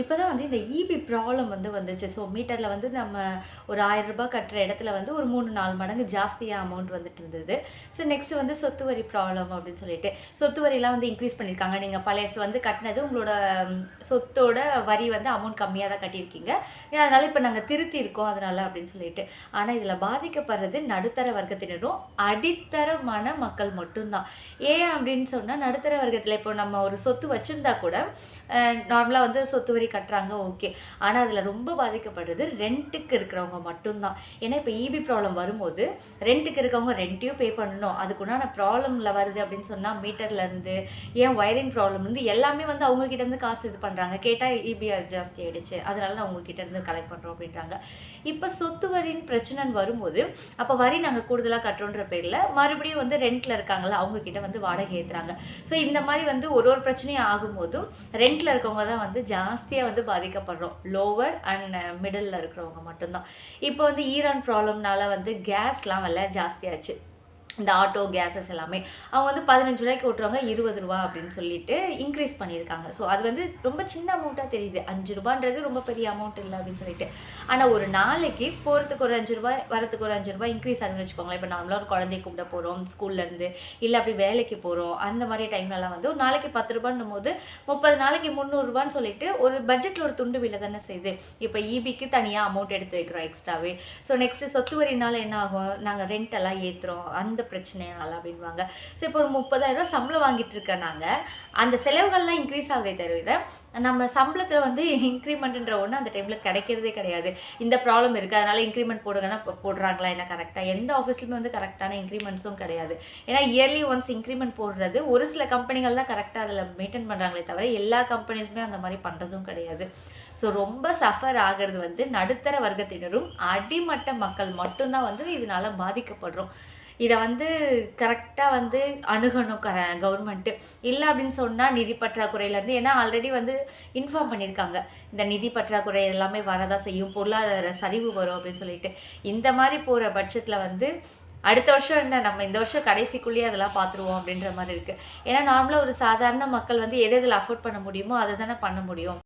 இப்போ தான் வந்து இந்த ஈபி ப்ராப்ளம் வந்து வந்துச்சு. ஸோ மீட்டர்ல வந்து நம்ம ஒரு ரூ. 1000 கட்டுற இடத்துல வந்து ஒரு 3, 4 மடங்கு ஜாஸ்தியா அமௌண்ட் வந்துட்டு இருந்தது. ஸோ நெக்ஸ்ட் வந்து சொத்து வரி ப்ராப்ளம் அப்படின்னு சொல்லிட்டு, சொத்து வரிலாம் வந்து இன்க்ரீஸ் பண்ணியிருக்காங்க. நீங்க பழைய வந்து கட்டினது உங்களோட சொத்தோட வரி வந்து அமௌண்ட் கம்மியா தான் கட்டியிருக்கீங்க. அதனால இப்ப நாங்க திருத்தியிருக்கோம் அதனால அப்படின்னு சொல்லிட்டு. ஆனா இதுல பாதிக்கப்படுறது நடுத்தர வர்க்கத்தினரும், அடித்தரமான மக்கள் மட்டும் தான். ஏன் அப்படின்னு சொன்னா, நடுத்தர வர்க்கத்தில இப்போ நம்ம ஒரு சொத்து வச்சிருந்தா கூட, நார்மலா வந்து சொத்து வரி கட்டுறாங்க ஓகே. ஆனா அதுல ரொம்ப பாதிக்கப்படுறது ரென்ட்டுக்கு இருக்கிறவங்க மட்டும் தான். ஏன்னா இப்ப ஈபி ப்ராப்ளம் வரும்போது, ரென்ட்டுக்கு இருக்கவங்க ரென்ட்டையும் பே பண்ணணும். அதுக்குண்டான ப்ராப்ளம்ல வருது அப்படின்னு சொன்னா, மீட்டர்ல இருந்து, ஏன் வயரிங் ப்ராப்ளம் இருந்து எல்லாமே வந்து அவங்க கிட்ட இருந்து காசு இது பண்றாங்க. கேட்டா ஈபி ஜாஸ்தி ஆயிடுச்சு. அதனால நான் உங்க கிட்ட இருந்து கலெக்ட் பண்றோம் அப்படின்றாங்க. இப்ப சொத்து வரின்னு பிரச்சனைன்னு வரும்போது, அப்ப வரி நாங்க கூடுதலா கட்டுறோன்ற பேர்ல, மறுபடியும் வந்து ரென்ட்ல இருக்காங்கல்ல, அவங்க கிட்ட வந்து வாடகை ஏத்துறாங்க. ஸோ இந்த மாரி வந்து ஒரு ஒரு பிரச்சனையும் ஆகும்போதும், ரென்ட்ல இருக்கவங்க தான் வந்து ஜாஸ்தியா வந்து பாதிக்கப்படுறோம். லோவர் அண்ட் மிடில்ல இருக்கிறவங்க மட்டும் தான். இப்போ வந்து ஈரான் ப்ராப்ளம்னால வந்து கேஸ்லாம் விலை ஜாஸ்தியாச்சு. இந்த ஆட்டோ, கேஸஸ் எல்லாமே. அவங்க வந்து ரூ. 15 ஓட்டுறவங்க ரூ. 20 அப்படின்னு சொல்லிட்டு இன்க்ரீஸ் பண்ணியிருக்காங்க. ஸோ அது வந்து ரொம்ப சின்ன அமௌண்ட்டா தெரியுது. ரூ. 5ன்றது ரொம்ப பெரிய அமௌண்ட் இல்ல அப்படின்னு சொல்லிட்டு. ஆனா ஒரு நாளைக்கு போறதுக்கு ஒரு ரூ. 5 வரதுக்கு ஒரு ரூ. 5 இன்க்ரீஸ் ஆகுதுன்னு வச்சுக்கோங்களேன். இப்போ நார்மலா ஒரு குழந்தைய கூப்பிட போறோம் ஸ்கூல்லேருந்து, இல்ல அப்படி வேலைக்கு போறோம். அந்த மாரி டைம்லலாம் வந்து ஒரு நாளைக்கு ரூ. 10ன்னும்போது 30 நாளைக்கு ரூ. 300 சொல்லிட்டு ஒரு பட்ஜெட்ல ஒரு துண்டு விழ தானே செய்யுது. இப்போ ஈபிக்கு தனியா அமௌண்ட் எடுத்து வைக்கிறோம் எக்ஸ்ட்ராவே. ஸோ நெக்ஸ்ட் சொத்து வரினால என்ன ஆகும்? நாங்க ரெண்ட் எல்லாம் ஏத்துறோம். அந்த பிரச்சனைனால அப்படின்வாங்க. ஸோ இப்போ ஒரு ரூ. 30,000 சம்பளம் வாங்கிட்டு இருக்க நாங்க, அந்த செலவுகள்லாம் இன்க்ரீஸ் ஆகுதே தவிர, நம்ம சம்பளத்துல வந்து இன்கிரிமெண்ட்ன்ற ஒண்ணு அந்த டைம்ல கிடைக்கிறதே கிடையாது. இந்த ப்ராப்ளம் இருக்கு. அதனால இன்கிரிமெண்ட் போடுங்கன்னா போடுறாங்களா என்ன கரெக்ட்டா? எந்த ஆஃபீஸ்லயுமே வந்து கரெக்ட்டான இன்கிரிமெண்ட்ஸும் கிடையாது. ஏன்னா இயர்லி ஒன்ஸ் இன்கிரிமெண்ட் போடுறது ஒரு சில கம்பெனிகள் தான் கரெக்ட்டா அதுல மெயின்டெயின் பண்றாங்களே தவிர, எல்லா கம்பெனிஸுமே அந்த மாரி பண்றதும் கிடையாது. ஸோ ரொம்ப சஃபர் ஆகுறது வந்து நடுத்தர வர்க்கத்தினரும், அடிமட்ட மக்கள் மட்டும் தான் வந்து இதனால பாதிக்கப்படுறோம். இத வந்து கரெக்ட்டா வந்து அணுகணும் கவர்மெண்ட்டு. இல்ல அப்படின்னு சொன்னா நிதி பற்றாக்குறையிலருந்து ஏன்னா ஆல்ரெடி வந்து இன்ஃபார்ம் பண்ணியிருக்காங்க. இந்த நிதி பற்றாக்குறை எல்லாமே வரதான் செய்யும். பொருளாதார சரிவு வரும் அப்படின்னு சொல்லிட்டு. இந்த மாரி போற பட்சத்தில வந்து அடுத்த வருஷம் என்ன நம்ம இந்த வருஷம் கடைசிக்குள்ளேயே அதெல்லாம் பார்த்துருவோம் அப்படின்ற மாரி இருக்கு. ஏன்னா நார்மலா ஒரு சாதாரண மக்கள் வந்து எது எதுல அஃபோர்ட் பண்ண முடியுமோ, அத தானே பண்ண முடியும்.